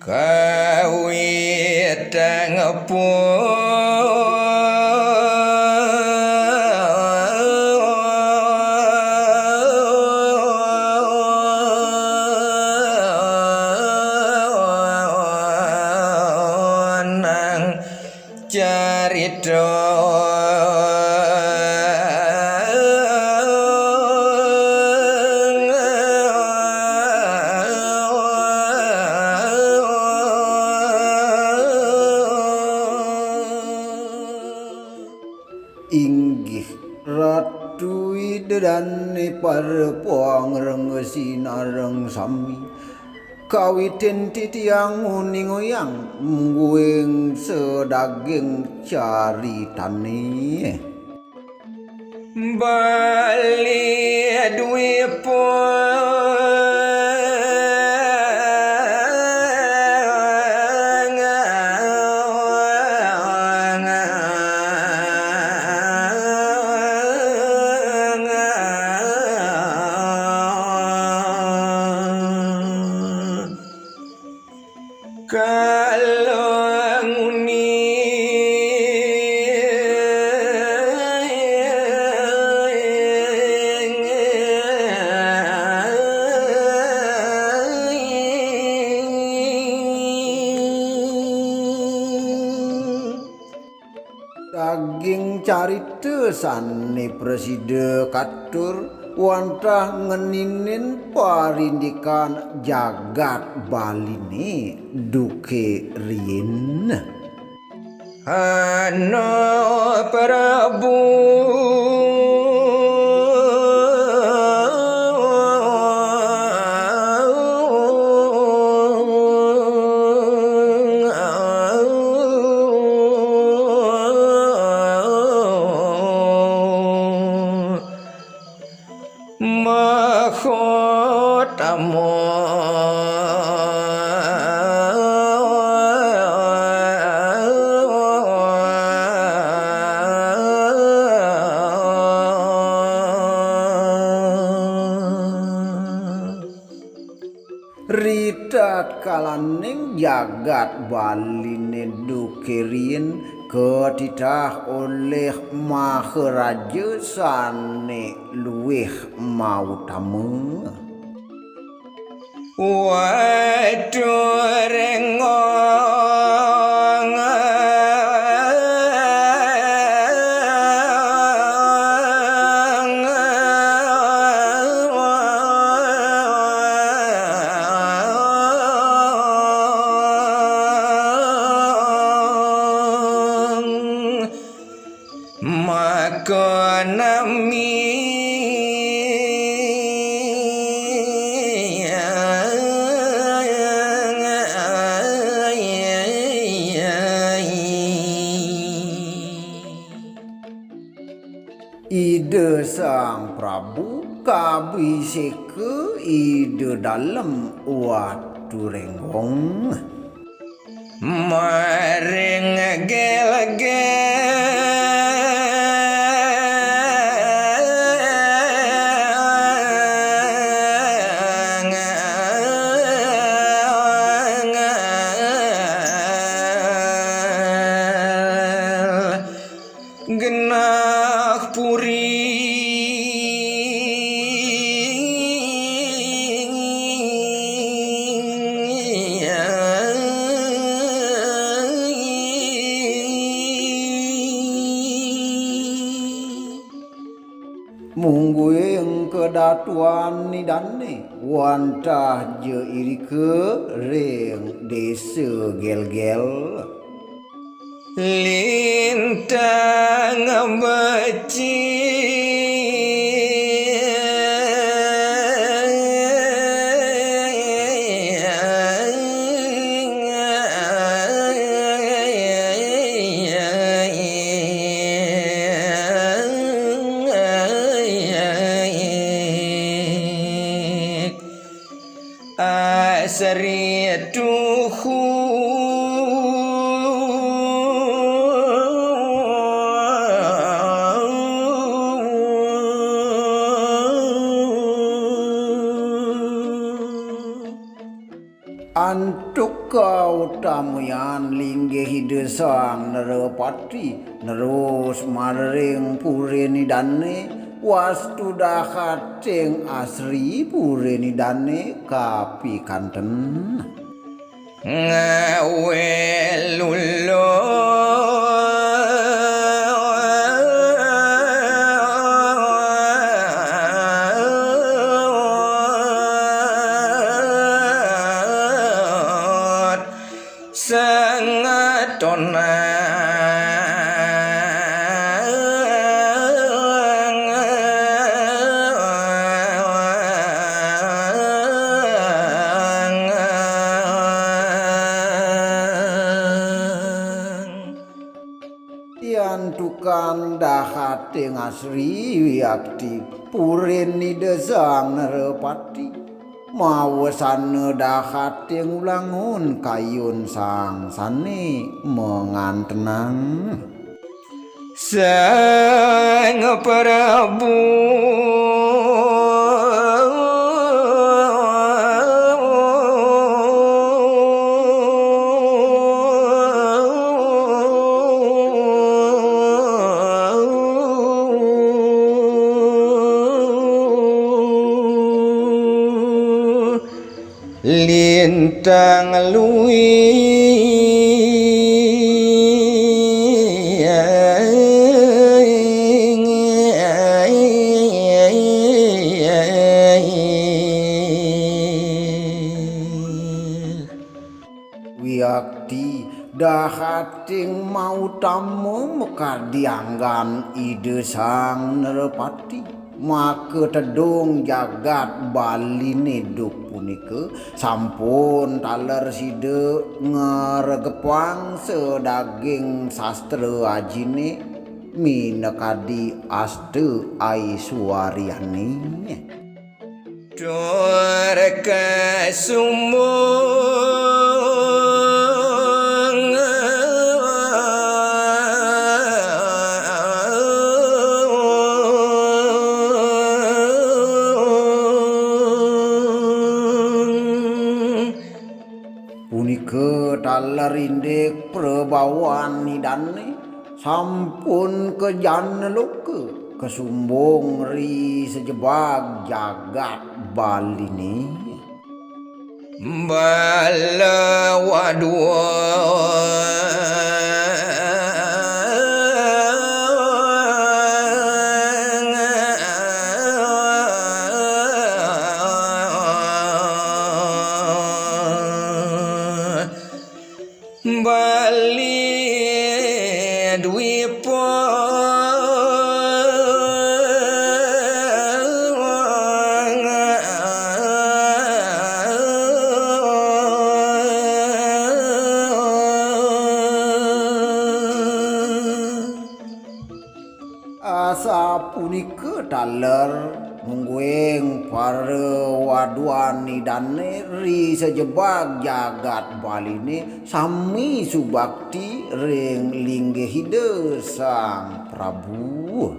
Kawitang punang carita inggih Ratu Widodane parpuang renggesinareng sami kawitin titiang uning uyang mungguing sedaging caritane Bali dwi daging carita sane preside katur wantah ngeninin parindikan jagat baline duke rien Ano Prabu Mahotamo Rita kalaning jagat baline duke rien ketitah oleh maharaja sane luwih mautama Waduh rengong Makonami ide sang Prabu kabiseke ide dalam watu renggong maring genah puri mungguing kedatuan nidane wantah je irike ring desa gel-gel lintang beci asrituhu Antuk kau tamuyan linggih hide sang nerepati nerus maring pureni dane wastu dahating asri pureni dane kapi kanten ngawe lulo sangat Tian tukang dahating asri wiakti pureni desang nerepati mawasana dahating ulangun kayun sang sane mengantenang sang Prabu lintang lui wiakti dahating mau tamu mekadianggan ide sang nerepati maka tedung jagat baline duk punika sampun taler side ngaregepang sedaging sastra ajine minekadi aste aiswaryane dur kesumung punika taler indek perbawan nidane sampun kejan loka kesumbung ri sejebag jagat baline bala wadua Bali Dwipa asa punika taler mungguing para waduan nidane ri sejebag jagat baline sami subakti ring linggih hide sang Prabu